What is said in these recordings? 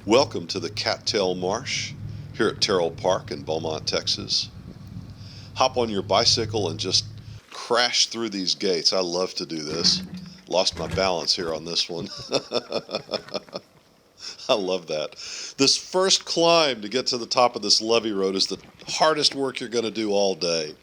Welcome to the Cattail Marsh here at Tyrrell Park in Beaumont, Texas. Hop on your bicycle and just crash through these gates. I love to do this. Lost my balance here on this one. I love that. This first climb to get to the top of this levee road is the hardest work you're going to do all day.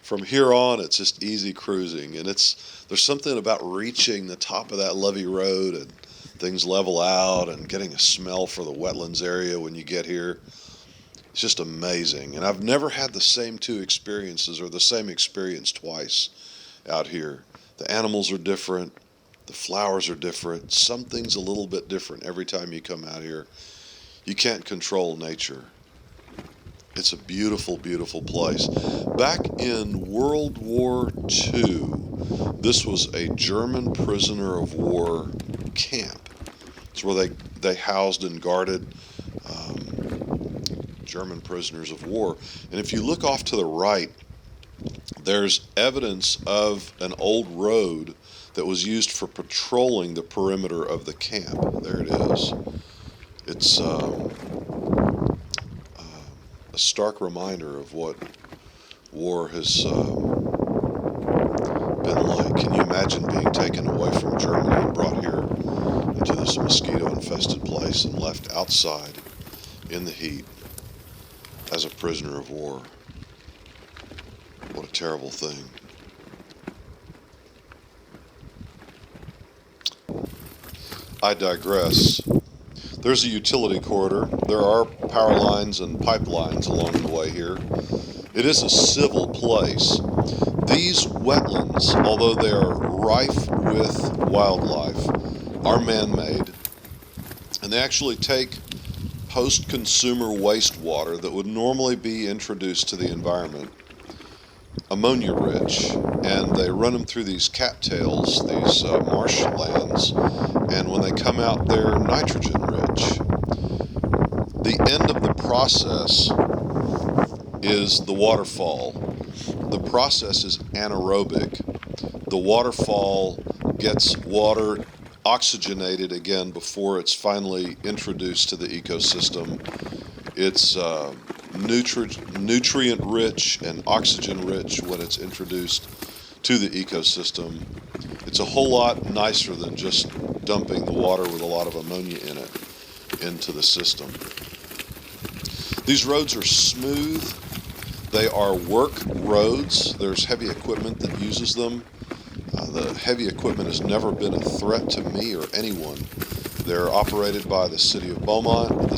From here on, it's just easy cruising, and there's something about reaching the top of that levee road and things level out and getting a smell for the wetlands area when you get here. It's just amazing, and I've never had the same two experiences or the same experience twice out here. The animals are different, the flowers are different, something's a little bit different every time you come out here. You can't control nature. It's a beautiful, beautiful place. Back in World War II, this was a German prisoner of war camp. It's where they housed and guarded German prisoners of war. And if you look off to the right, there's evidence of an old road that was used for patrolling the perimeter of the camp. There it is. It's a stark reminder of what war has been like. Can you imagine being taken away from Germany and brought here into this mosquito-infested place and left outside in the heat as a prisoner of war? What a terrible thing. I digress. There's a utility corridor. There are power lines and pipelines along the way here. It is a civil place. These wetlands, although they are rife with wildlife, are man-made, and they actually take post-consumer wastewater that would normally be introduced to the environment, ammonia-rich, and they run them through these cattails, these marshlands, and when they come out, they're nitrogen-rich. The end of the process is the waterfall. The process is anaerobic. The waterfall gets water oxygenated again before it's finally introduced to the ecosystem. It's nutrient-rich and oxygen-rich when it's introduced to the ecosystem. It's a whole lot nicer than just dumping the water with a lot of ammonia in it into the system. These roads are smooth. They are work roads. There's heavy equipment that uses them. The heavy equipment has never been a threat to me or anyone. They're operated by the city of Beaumont.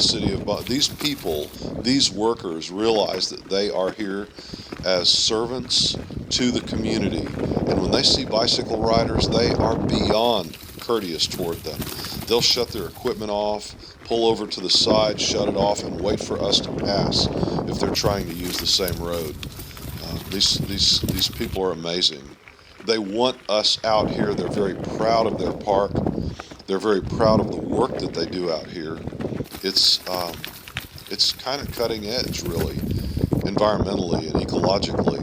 These people, these workers realize that they are here as servants to the community. And when they see bicycle riders, they are beyond courteous toward them. They'll shut their equipment off, pull over to the side, shut it off, and wait for us to pass if they're trying to use the same road. These people are amazing. They want us out here. They're very proud of their park. They're very proud of the work that they do out here. It's kind of cutting edge, really, environmentally and ecologically.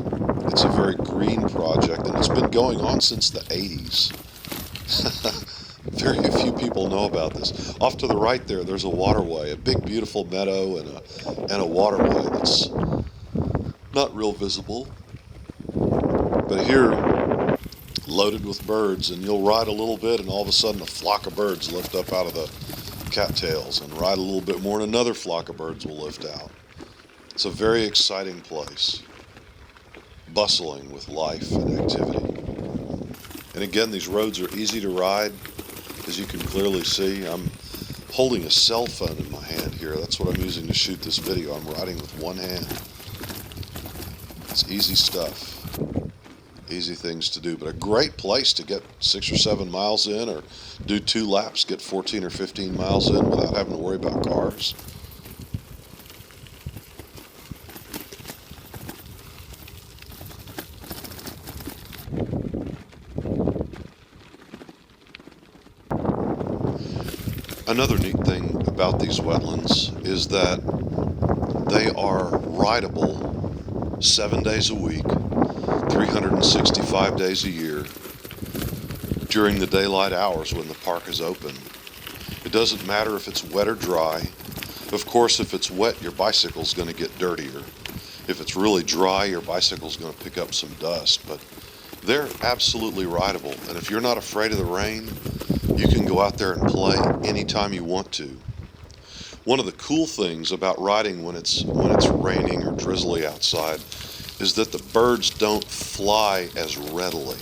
It's a very green project, and it's been going on since the 80s. Very few people know about this. Off to the right there's a waterway, a big, beautiful meadow, and a waterway that's not real visible. But here, loaded with birds, and you'll ride a little bit and all of a sudden a flock of birds lift up out of the cattails, and ride a little bit more and another flock of birds will lift out. It's a very exciting place, bustling with life and activity. And again, these roads are easy to ride, as you can clearly see. I'm holding a cell phone in my hand here. That's what I'm using to shoot this video. I'm riding with one hand. It's easy stuff. Easy things to do, but a great place to get 6 or 7 miles in, or do 2 laps, get 14 or 15 miles in without having to worry about cars. Another neat thing about these wetlands is that they are rideable 7 days a week, 365 days a year, during the daylight hours when the park is open. It doesn't matter if it's wet or dry. Of course, if it's wet, your bicycle's going to get dirtier. If it's really dry, your bicycle's going to pick up some dust. But they're absolutely rideable. And if you're not afraid of the rain, you can go out there and play anytime you want to. One of the cool things about riding when it's raining or drizzly outside is that the birds don't fly as readily.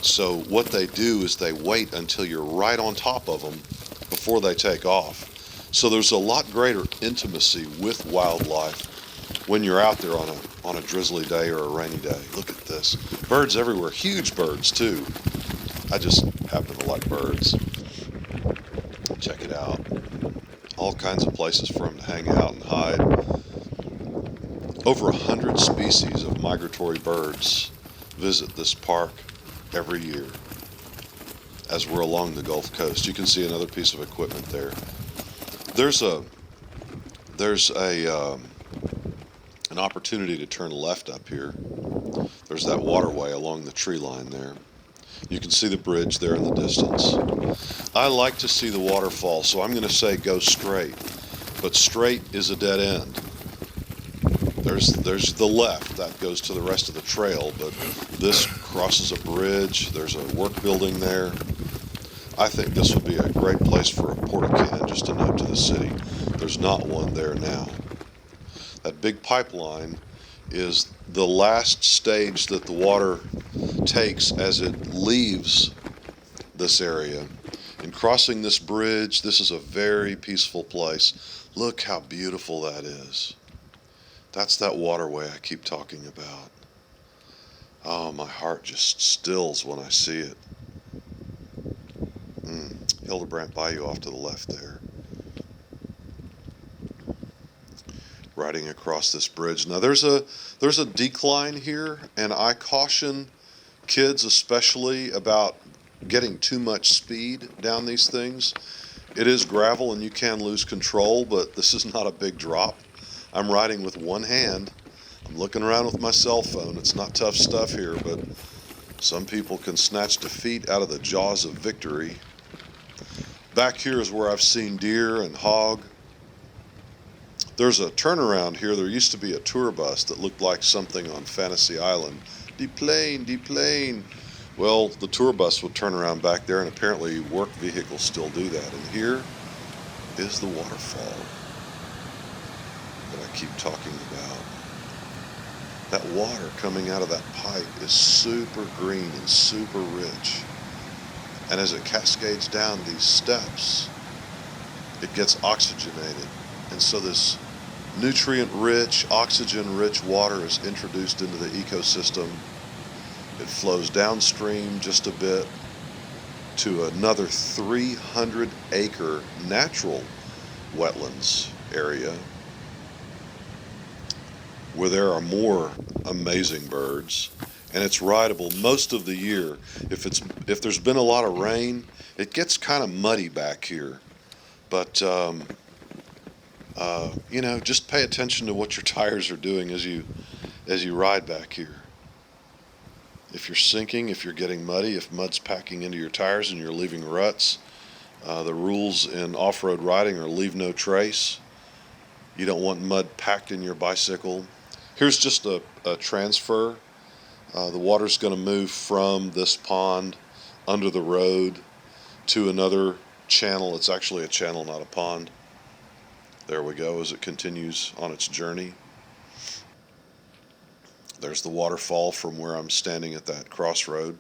So what they do is they wait until you're right on top of them before they take off. So there's a lot greater intimacy with wildlife when you're out there on a drizzly day or a rainy day. Look at this. Birds everywhere, huge birds too. I just happen to like birds. Check it out. All kinds of places for them to hang out and hide. Over 100 species of migratory birds visit this park every year as we're along the Gulf Coast. You can see another piece of equipment there. There's an opportunity to turn left up here. There's that waterway along the tree line there. You can see the bridge there in the distance. I like to see the waterfall, so I'm going to say go straight. But straight is a dead end. There's the left. That goes to the rest of the trail, but this crosses a bridge. There's a work building there. I think this would be a great place for a porta-can, just a note to the city. There's not one there now. That big pipeline is the last stage that the water takes as it leaves this area. In crossing this bridge, this is a very peaceful place. Look how beautiful that is. That's that waterway I keep talking about. Oh, my heart just stills when I see it. Hildebrandt Bayou off to the left there. Riding across this bridge. Now there's a decline here, and I caution kids especially about getting too much speed down these things. It is gravel and you can lose control, but this is not a big drop. I'm riding with one hand. I'm looking around with my cell phone. It's not tough stuff here, but some people can snatch defeat out of the jaws of victory. Back here is where I've seen deer and hog. There's a turnaround here. There used to be a tour bus that looked like something on Fantasy Island. Deplane. Well, the tour bus would turn around back there, and apparently work vehicles still do that. And here is the waterfall that I keep talking about. That water coming out of that pipe is super green and super rich. And as it cascades down these steps, it gets oxygenated. And so this nutrient-rich, oxygen-rich water is introduced into the ecosystem. It flows downstream just a bit to another 300-acre natural wetlands area where there are more amazing birds, and it's rideable most of the year. If there's been a lot of rain, it gets kind of muddy back here, but just pay attention to what your tires are doing as you ride back here. If you're sinking, if you're getting muddy, if mud's packing into your tires and you're leaving ruts, the rules in off-road riding are leave no trace. You don't want mud packed in your bicycle. Here's just a transfer. The water's going to move from this pond under the road to another channel. It's actually a channel, not a pond. There we go as it continues on its journey. There's the waterfall from where I'm standing at that crossroad.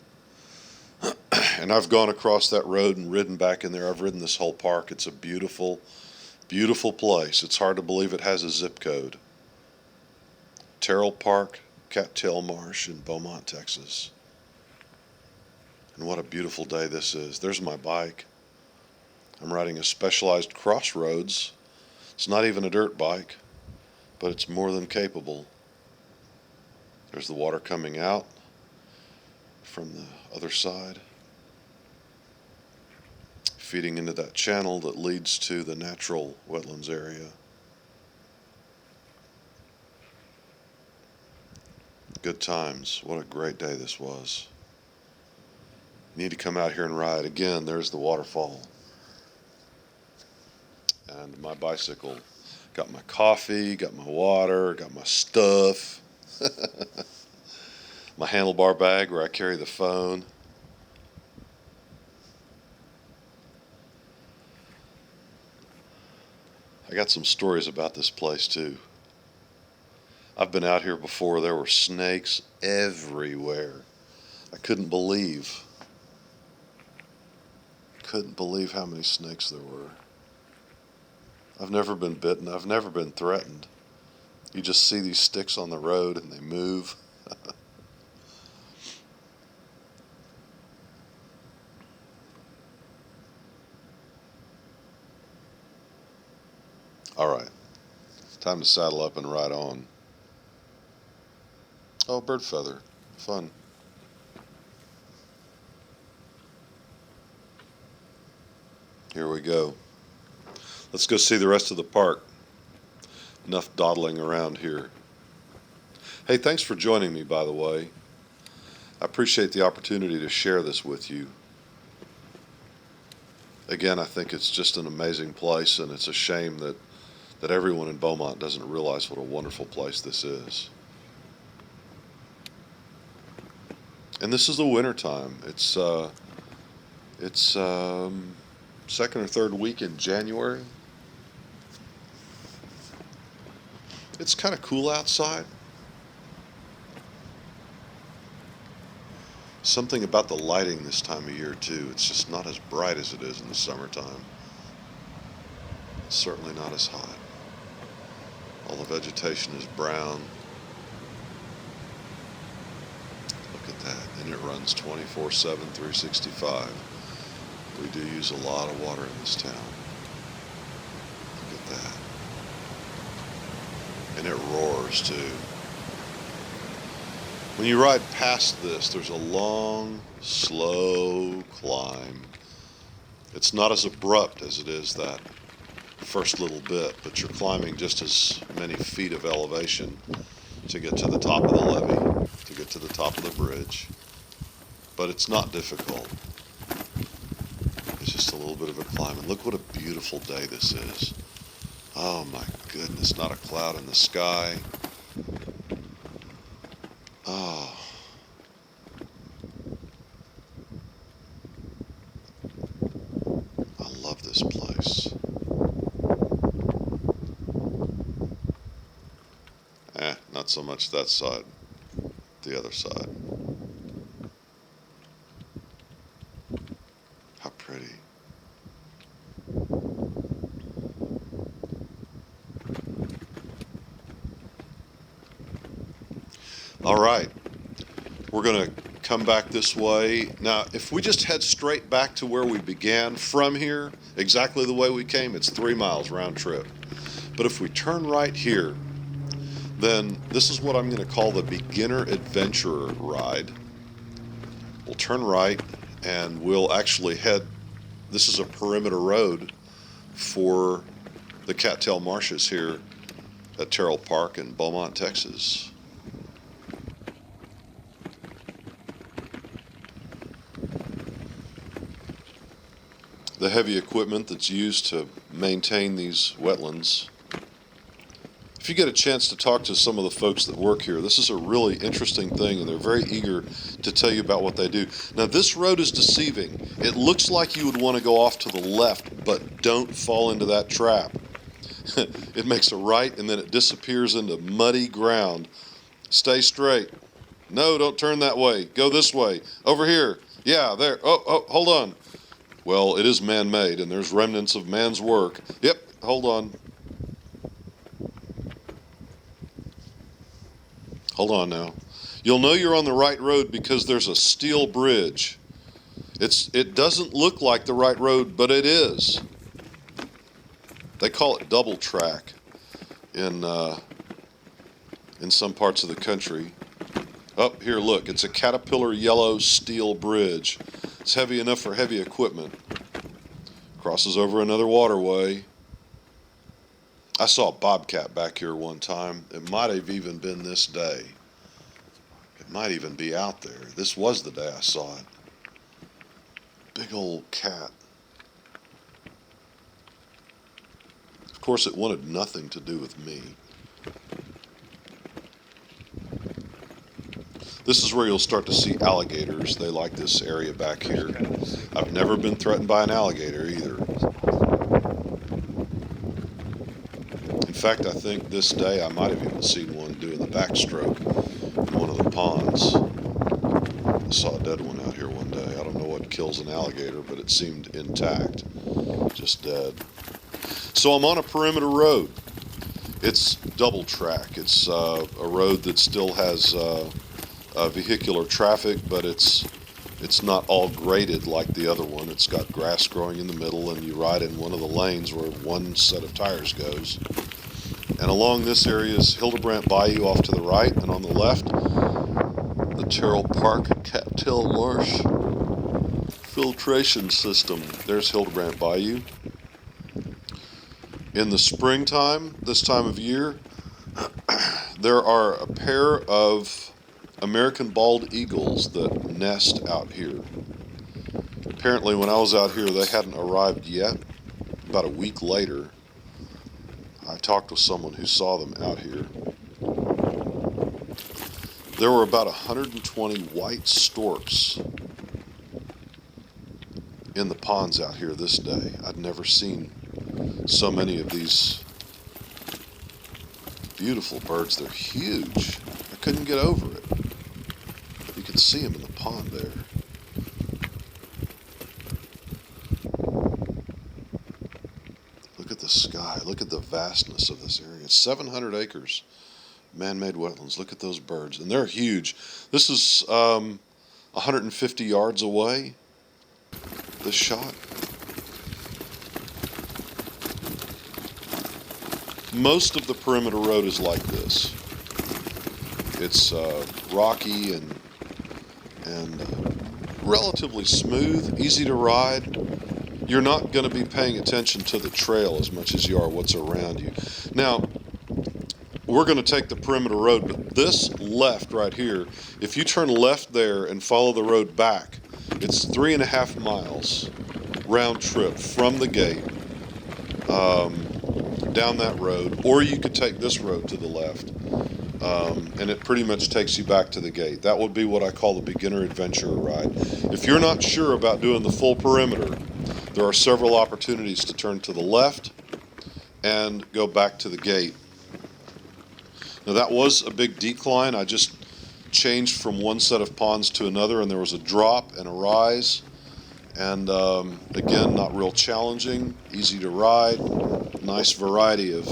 And I've gone across that road and ridden back in there. I've ridden this whole park. It's a beautiful, beautiful place. It's hard to believe it has a zip code. Tyrrell Park, Cattail Marsh in Beaumont, Texas. And what a beautiful day this is. There's my bike. I'm riding a Specialized Crossroads. It's not even a dirt bike, but it's more than capable. There's the water coming out from the other side, feeding into that channel that leads to the natural wetlands area. Good times. What a great day this was. You need to come out here and ride. Again, there's the waterfall. and my bicycle. Got my coffee, got my water, got my stuff, my handlebar bag where I carry the phone. I got some stories about this place too. I've been out here before. There were snakes everywhere. I couldn't believe how many snakes there were. I've never been bitten. I've never been threatened. You just see these sticks on the road and they move. All right, time to saddle up and ride on. Oh, bird feather. Fun. Here we go. Let's go see the rest of the park. Enough dawdling around here. Hey, thanks for joining me, by the way. I appreciate the opportunity to share this with you. Again, I think it's just an amazing place, and it's a shame that everyone in Beaumont doesn't realize what a wonderful place this is. And this is the winter time. It's second or third week in January. It's kind of cool outside. Something about the lighting this time of year too. It's just not as bright as it is in the summertime. It's certainly not as hot. All the vegetation is brown. Look at that. And it runs 24/7, 365. We do use a lot of water in this town. Look at that. And it roars too. When you ride past this, there's a long, slow climb. It's not as abrupt as it is that first little bit, but you're climbing just as many feet of elevation to get to the top of the levee, to get to the top of the bridge. But it's not difficult. It's just a little bit of a climb. And look what a beautiful day this is. Oh my goodness, not a cloud in the sky. Oh. I love this place. Not so much that side, the other side. How pretty. All right, we're going to come back this way. Now, if we just head straight back to where we began from here, exactly the way we came, it's 3 miles round trip. But if we turn right here, then this is what I'm going to call the beginner adventurer ride. We'll turn right and we'll actually head, this is a perimeter road for the Cattail Marshes here at Tyrrell Park in Beaumont, Texas. The heavy equipment that's used to maintain these wetlands. If you get a chance to talk to some of the folks that work here, this is a really interesting thing, and they're very eager to tell you about what they do. Now, this road is deceiving. It looks like you would want to go off to the left, but don't fall into that trap. It makes a right, and then it disappears into muddy ground. Stay straight. No, don't turn that way. Go this way. Over here. Yeah, there. Oh, hold on. Well, it is man-made, and there's remnants of man's work. Yep, hold on. Hold on now. You'll know you're on the right road because there's a steel bridge. It doesn't look like the right road, but it is. They call it double track in some parts of the country. Oh, here, look. It's a Caterpillar yellow steel bridge. It's heavy enough for heavy equipment. Crosses over another waterway. I saw a bobcat back here one time. It might have even been this day. It might even be out there. This was the day I saw it. Big old cat. course, it wanted nothing to do with me. This is where you'll start to see alligators. They like this area back here. I've never been threatened by an alligator either. In fact, I think this day I might have even seen one doing the backstroke in one of the ponds. I saw a dead one out here one day. I don't know what kills an alligator, but it seemed intact, just dead. So I'm on a perimeter road. It's double track. It's a road that still has vehicular traffic, but it's not all graded like the other one. It's got grass growing in the middle, and you ride in one of the lanes where one set of tires goes. And along this area is Hildebrandt Bayou off to the right, and on the left, the Tyrrell Park Cattail Marsh filtration system. There's Hildebrandt Bayou. In the springtime, this time of year, there are a pair of American bald eagles that nest out here. Apparently, when I was out here, they hadn't arrived yet. About a week later, I talked with someone who saw them out here. There were about 120 white storks in the ponds out here this day. I'd never seen so many of these beautiful birds. They're huge. I couldn't get over it. You can see them in the pond there. Look at the sky. Look at the vastness of this area. It's 700 acres, man-made wetlands. Look at those birds, and they're huge. This is 150 yards away, this shot. Most of the perimeter road is like this. It's rocky and relatively smooth, easy to ride. You're not going to be paying attention to the trail as much as you are what's around you. Now, we're going to take the perimeter road, but this left right here, if you turn left there and follow the road back, it's 3.5 miles round trip from the gate down that road, or you could take this road to the left, and it pretty much takes you back to the gate. That would be what I call the beginner adventurer ride. If you're not sure about doing the full perimeter, there are several opportunities to turn to the left and go back to the gate. Now that was a big decline. I just changed from one set of ponds to another, and there was a drop and a rise. And again, not real challenging, easy to ride, nice variety of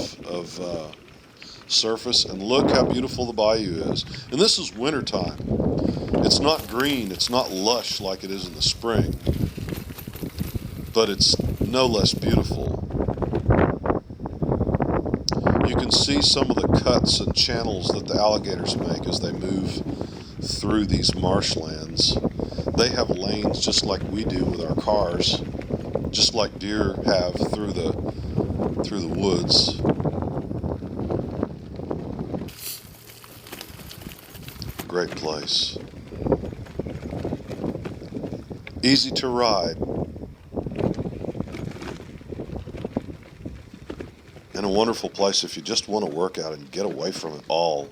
surface. And look how beautiful the bayou is. And this is wintertime. It's not green, it's not lush like it is in the spring, but it's no less beautiful. You can see some of the cuts and channels that the alligators make as they move through these marshlands. They have lanes just like we do with our cars, just like deer have through the woods. Great place. Easy to ride. And a wonderful place if you just want to work out and get away from it all.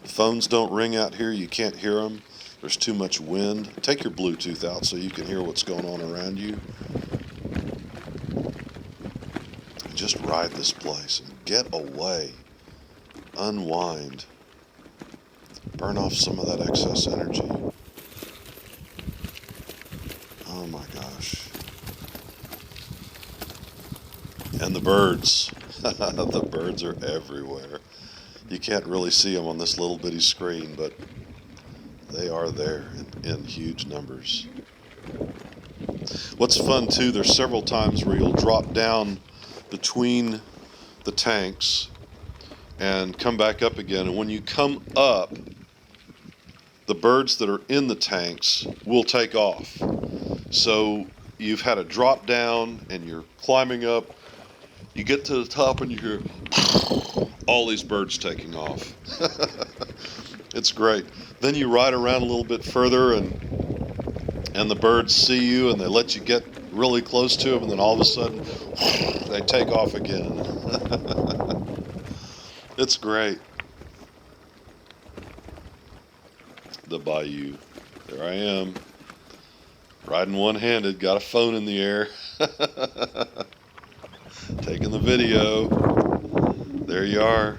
Phones don't ring out here. You can't hear them. There's too much wind. Take your Bluetooth out so you can hear what's going on around you. And just ride this place and get away. Unwind. Burn off some of that excess energy. Oh my gosh. And the birds. The birds are everywhere. You can't really see them on this little bitty screen, but they are there in huge numbers. What's fun too, there's several times where you'll drop down between the tanks and come back up again, and when you come up, the birds that are in the tanks will take off. So you've had a drop down and you're climbing up, you get to the top and you hear all these birds taking off. It's great. Then you ride around a little bit further and the birds see you and they let you get really close to them, and then all of a sudden, they take off again. It's great. The bayou. There I am, riding one-handed, got a phone in the air, taking the video. There you are.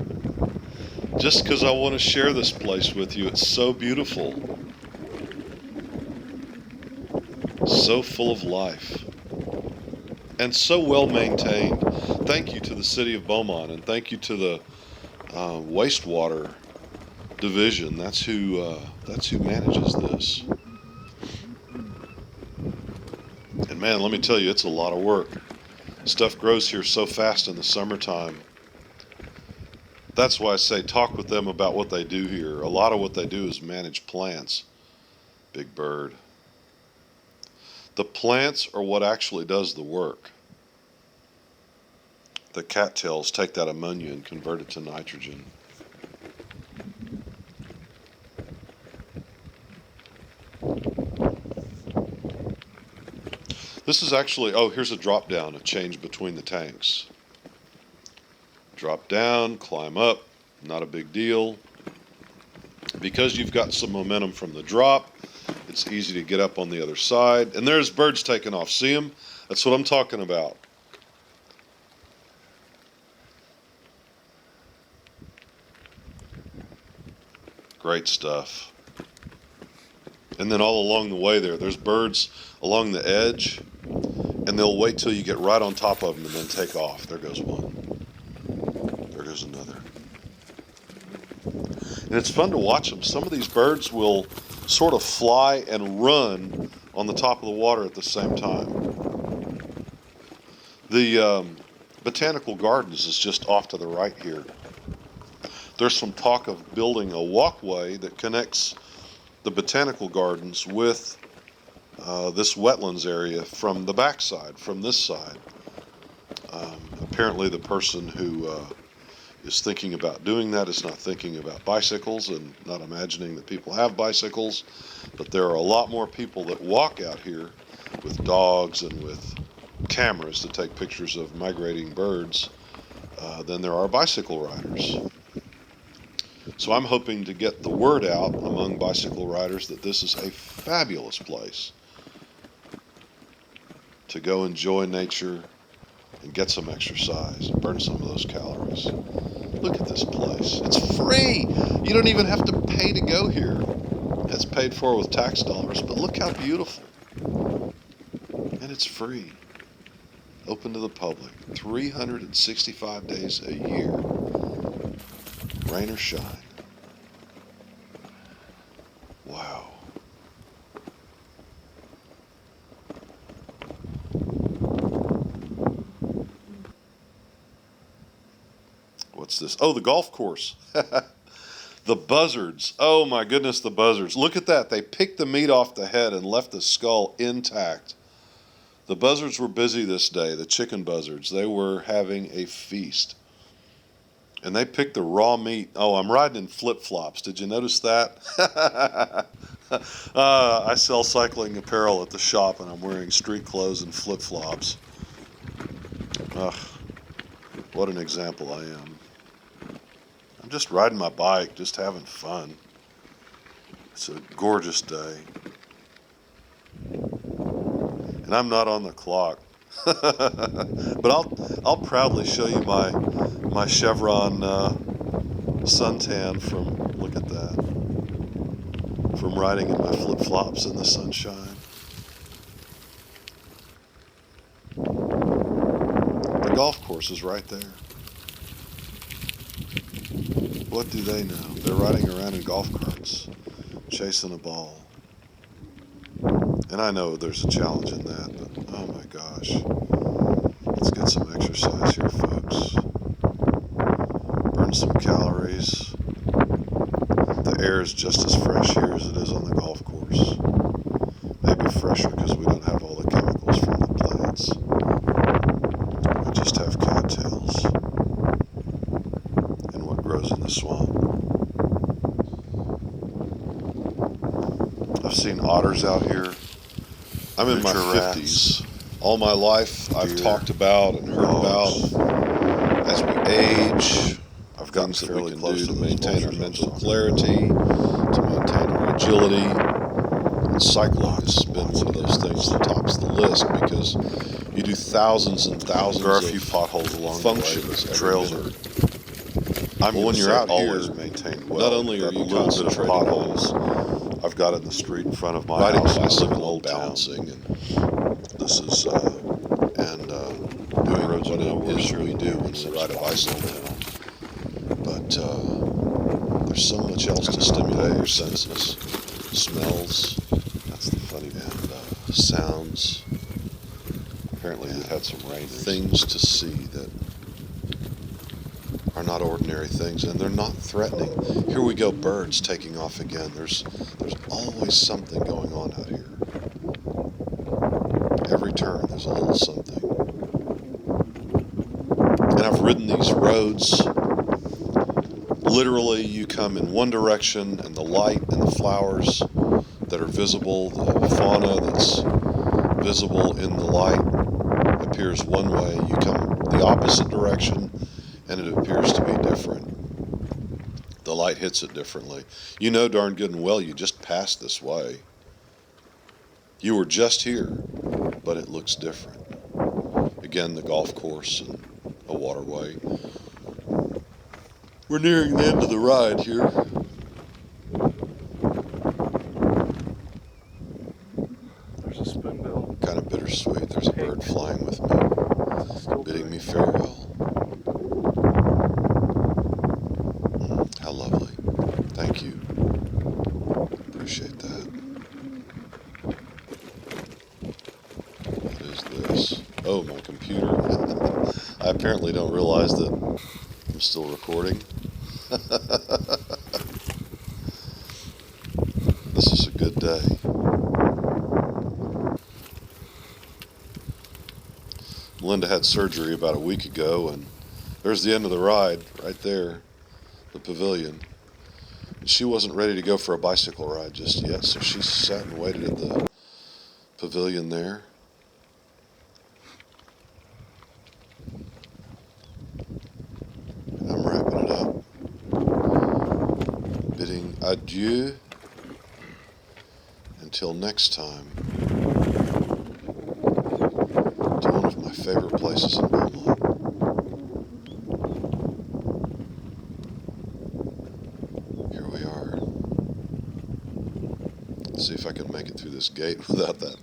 Just because I want to share this place with you. It's so beautiful, so full of life, and so well maintained. Thank you to the city of Beaumont, and thank you to the wastewater division. That's who manages this. And man, let me tell you, it's a lot of work. Stuff grows here so fast in the summertime. That's why I say talk with them about what they do here. A lot of what they do is manage plants. Big bird. The plants are what actually does the work. The cattails take that ammonia and convert it to nitrogen. This is actually, oh, here's a drop down, a change between the tanks. Drop down, climb up, not a big deal. Because you've got some momentum from the drop, it's easy to get up on the other side. And there's birds taking off. See them? That's what I'm talking about. Great stuff. And then all along the way there's birds along the edge, and they'll wait till you get right on top of them and then take off. There goes one. There goes another. And it's fun to watch them. Some of these birds will sort of fly and run on the top of the water at the same time. The Botanical Gardens is just off to the right here. There's some talk of building a walkway that connects the Botanical Gardens with this wetlands area from the backside, from this side. Apparently the person who is thinking about doing that is not thinking about bicycles and not imagining that people have bicycles, but there are a lot more people that walk out here with dogs and with cameras to take pictures of migrating birds than there are bicycle riders. So I'm hoping to get the word out among bicycle riders that this is a fabulous place to go enjoy nature and get some exercise and burn some of those calories. Look at this place. It's free. You don't even have to pay to go here. It's paid for with tax dollars, but look how beautiful. And it's free. Open to the public. 365 days a year. Rain or shine. Wow. What's this? Oh, the golf course. The buzzards. Oh my goodness, the buzzards. Look at that. They picked the meat off the head and left the skull intact. The buzzards were busy this day, the chicken buzzards. They were having a feast. And they picked the raw meat. Oh, I'm riding in flip-flops. Did you notice that? I sell cycling apparel at the shop, and I'm wearing street clothes and flip-flops. Ugh, what an example I am. I'm just riding my bike, just having fun. It's a gorgeous day. And I'm not on the clock. But I'll proudly show you my chevron suntan from, look at that, from riding in my flip-flops in the sunshine. The golf course is right there. What do they know? They're riding around in golf carts, chasing a ball. And I know there's a challenge in that, but oh my gosh. Let's get some exercise here, folks. Burn some calories. The air is just as fresh here as it is on the golf course. Maybe fresher because we don't have all the chemicals from the plants. We just have cattails and what grows in the swamp. I've seen otters out here. I'm in my 50s. All my life, I've talked about and heard about as we age, things that we can do to maintain our mental clarity, to maintain our agility. And cycling has been one of those things that tops the list because you do thousands and thousands There are a of few potholes along functions the way. every Trails minute. well, when you're out always here, maintained well. not only are you little bit of concentrating on potholes I've got in the street in front of my riding a house, bicycle and balancing, and This is doing roads what nowhere it is sure we do when we ride a bicycle. But there's so much else to stimulate your senses. Smells, That's the funny and sounds. Apparently we had some rain. Things to see that are not ordinary things, and they're not threatening. Here we go, birds taking off again. There's always something going on out here. Every turn there's a little something. And I've ridden these roads. Literally, you come in one direction, and the light and the flowers that are visible, the fauna that's visible in the light appears one way. You come the opposite direction, and it appears to be different. The light hits it differently. You know darn good and well you just passed this way. You were just here, but it looks different. Again, the golf course and a waterway. We're nearing the end of the ride here. There's a spoonbill. Kind of bittersweet. There's a bird flying with me, bidding me farewell. How lovely. Thank you. Appreciate that. What is this? Oh, my computer. I apparently don't realize that I'm still recording. This is a good day. Melinda had surgery about a week ago, and there's the end of the ride right there, the pavilion. And she wasn't ready to go for a bicycle ride just yet, so she sat and waited at the pavilion there. And I'm wrapping it up, bidding adieu until next time to one of my favorite places in Beaumont. Here we are. Let's see if I can make it through this gate without that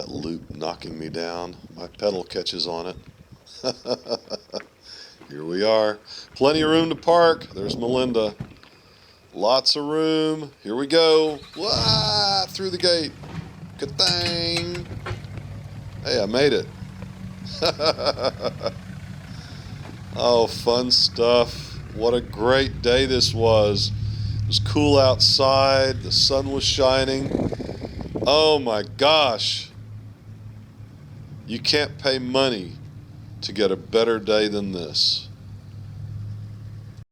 loop knocking me down. My pedal catches on it. Here we are. Plenty of room to park. There's Melinda. Lots of room. Here we go. Wah! Through the gate. Ka-dang! Hey, I made it. Oh, fun stuff. What a great day this was. It was cool outside. The sun was shining. Oh my gosh. You can't pay money to get a better day than this.